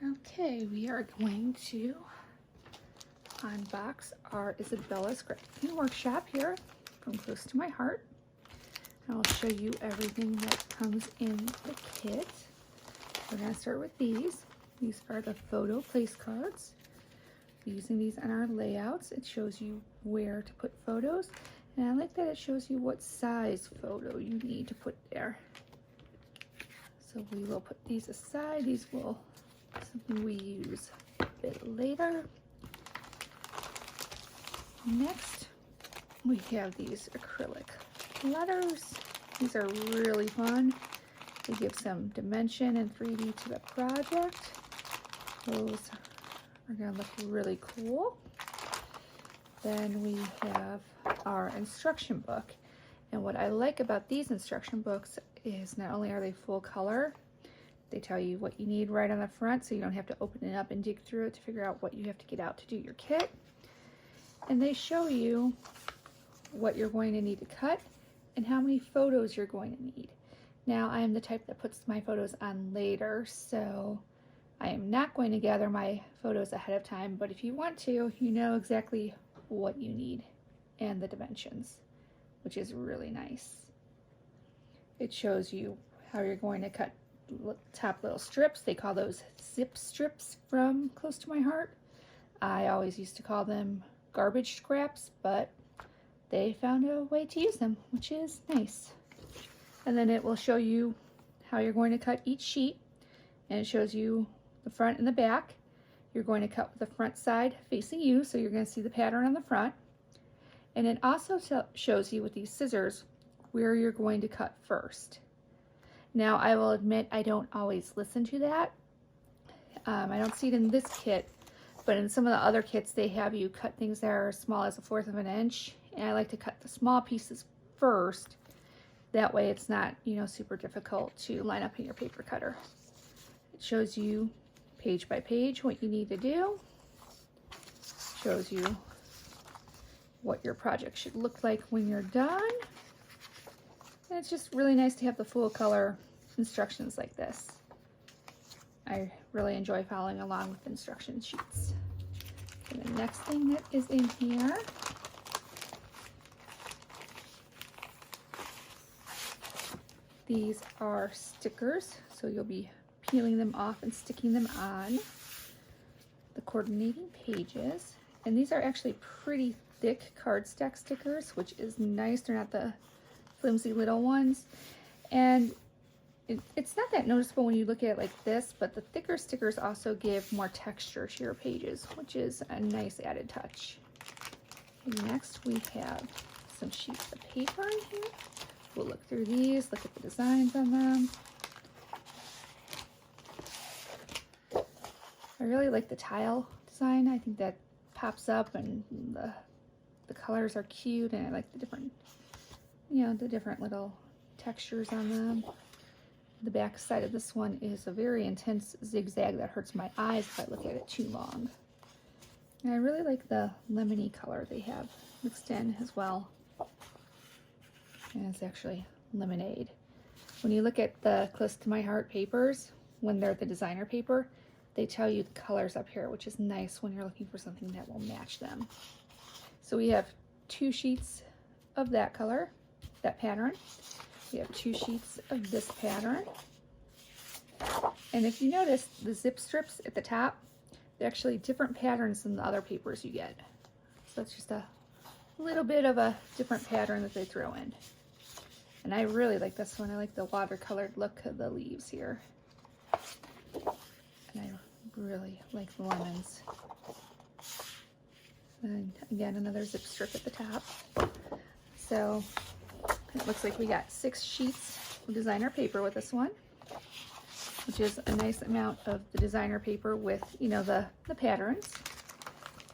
Okay, we are going to unbox our Isabella Scrapbook workshop here from Close to My Heart. I'll show you everything that comes in the kit. We're going to start with these. These are the photo place cards. We're using these on our layouts. It shows you where to put photos, and I like that it shows you what size photo you need to put there. So we will put these aside. These will something we use a bit later. Next, we have these acrylic letters. These are really fun. They give some dimension and 3D to the project. Those are going to look really cool. Then we have our instruction book. And what I like about these instruction books is not only are they full color, they tell you what you need right on the front, so you don't have to open it up and dig through it to figure out what you have to get out to do your kit. And they show you what you're going to need to cut and how many photos you're going to need. Now, I am the type that puts my photos on later, so I am not going to gather my photos ahead of time, but if you want to, you know exactly what you need and the dimensions, which is really nice. It shows you how you're going to cut top little strips. They call those zip strips from Close to My Heart. I always used to call them garbage scraps, but they found a way to use them, which is nice. And then it will show you how you're going to cut each sheet, and it shows you the front and the back. You're going to cut with the front side facing you, so you're going to see the pattern on the front. And it also shows you with these scissors where you're going to cut first. Now, I will admit I don't always listen to that. I don't see it in this kit, but in some of the other kits, they have you cut things that are as small as 1/4 of an inch. And I like to cut the small pieces first. That way it's not, super difficult to line up in your paper cutter. It shows you page by page what you need to do. Shows you what your project should look like when you're done. And it's just really nice to have the full color instructions like this. I really enjoy following along with instruction sheets. And the next thing that is in here these are stickers, so you'll be peeling them off and sticking them on the coordinating pages. And these are actually pretty thick cardstock stickers, which is nice. They're not the flimsy little ones. And it's not that noticeable when you look at it like this, but the thicker stickers also give more texture to your pages, which is a nice added touch. And next we have some sheets of paper in here. We'll look through these, look at the designs on them. I really like the tile design. I think that pops up, and the colors are cute, and I like the different, the different little textures on them. The back side of this one is a very intense zigzag that hurts my eyes if I look at it too long. And I really like the lemony color they have mixed in as well. And it's actually lemonade. When you look at the Close to My Heart papers, when they're the designer paper, they tell you the colors up here, which is nice when you're looking for something that will match them. So we have 2 sheets of that color, that pattern. We have 2 sheets of this pattern. And if you notice, the zip strips at the top, they're actually different patterns than the other papers you get. So it's just a little bit of a different pattern that they throw in. And I really like this one. I like the watercolored look of the leaves here. And I really like the lemons. And again, another zip strip at the top. So it looks like we got 6 sheets of designer paper with this one, which is a nice amount of the designer paper with, the patterns.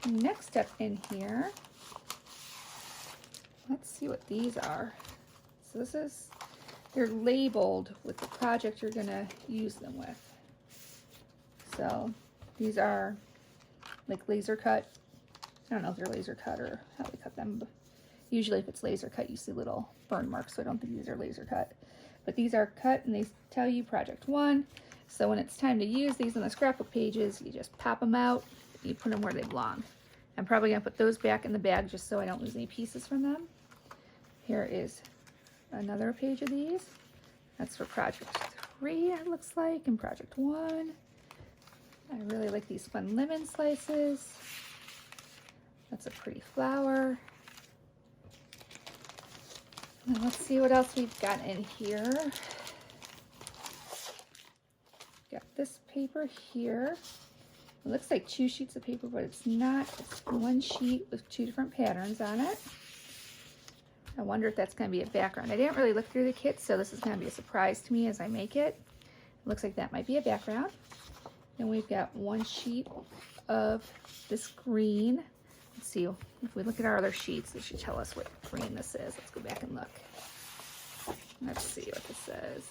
Next up in here, let's see what these are. So they're labeled with the project you're gonna use them with. So these are like laser cut. I don't know if they're laser cut or how they cut them, but usually if it's laser cut, you see little burn marks, so I don't think these are laser cut. But these are cut, and they tell you project 1. So when it's time to use these on the scrapbook pages, you just pop them out, you put them where they belong. I'm probably gonna put those back in the bag just so I don't lose any pieces from them. Here is another page of these. That's for project 3, it looks like, and project 1. I really like these fun lemon slices. That's a pretty flower. And let's see what else we've got in here. Got this paper here. It looks like 2 sheets of paper, but it's not. It's 1 sheet with 2 different patterns on it. I wonder if that's going to be a background. I didn't really look through the kit, so this is going to be a surprise to me as I make it. It looks like that might be a background. Then we've got 1 sheet of this green. Let's see, if we look at our other sheets, it should tell us what green this is. Let's go back and look. Let's see what this says.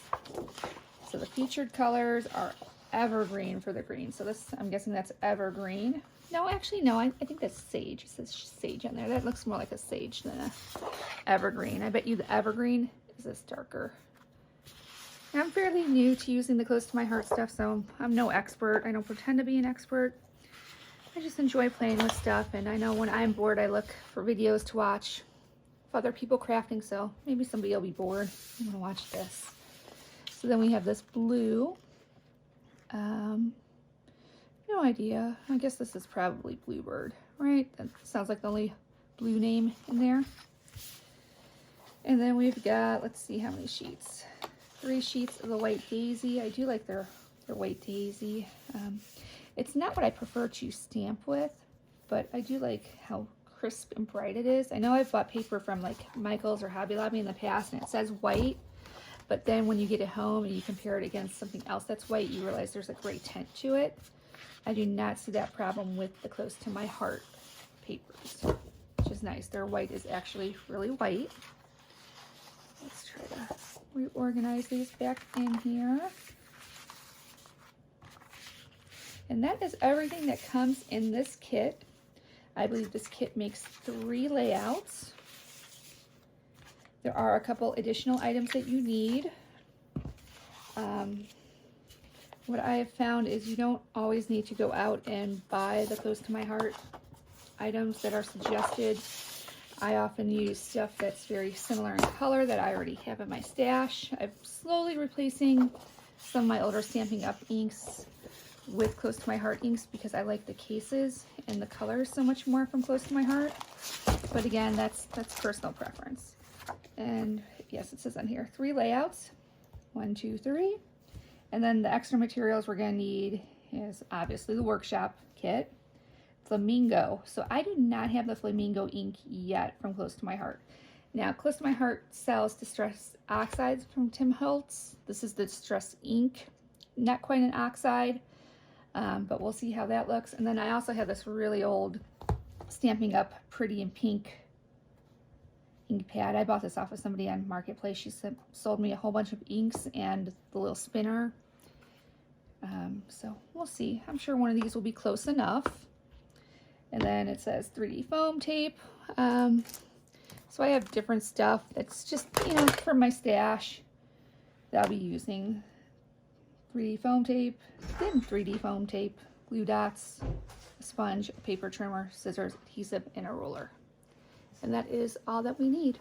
So the featured colors are evergreen for the green. So this, I'm guessing that's evergreen. No, actually, no, I think that's sage. It says sage on there. That looks more like a sage than a evergreen. I bet you the evergreen is this darker. I'm fairly new to using the Close to My Heart stuff, so I'm no expert. I don't pretend to be an expert. I just enjoy playing with stuff, and I know when I'm bored, I look for videos to watch of other people crafting, so maybe somebody will be bored and want to watch this. So then we have this blue. No idea. I guess this is probably Bluebird, right? That sounds like the only blue name in there. And then we've got, let's see how many sheets. 3 sheets of the White Daisy. I do like their White Daisy. It's not what I prefer to stamp with, but I do like how crisp and bright it is. I know I've bought paper from like Michael's or Hobby Lobby in the past, and it says white, but then when you get it home and you compare it against something else that's white, you realize there's a gray tint to it. I do not see that problem with the Close to My Heart papers, which is nice. Their white is actually really white. Let's try to reorganize these back in here. And that is everything that comes in this kit. I believe this kit makes 3 layouts. There are a couple additional items that you need. What I have found is you don't always need to go out and buy the Close to My Heart items that are suggested. I often use stuff that's very similar in color that I already have in my stash. I'm slowly replacing some of my older Stampin' Up! Inks with Close to My Heart inks because I like the cases and the colors so much more from Close to My Heart. But again, that's personal preference. And yes, it says on here 3 layouts. 1, 2, 3. And then the extra materials we're going to need is obviously the workshop kit. Flamingo. So I do not have the Flamingo ink yet from Close to My Heart. Now, Close to My Heart sells Distress Oxides from Tim Holtz. This is the Distress ink. Not quite an oxide, but we'll see how that looks. And then I also have this really old Stampin' Up! Pretty in Pink ink pad. I bought this off of somebody on Marketplace. She sold me a whole bunch of inks and the little spinner. So we'll see. I'm sure one of these will be close enough. And then it says 3D foam tape. So I have different stuff that's just, you know, for my stash that I'll be using. 3D foam tape, thin 3D foam tape, glue dots, a sponge, a paper trimmer, scissors, adhesive, and a ruler. And that is all that we need.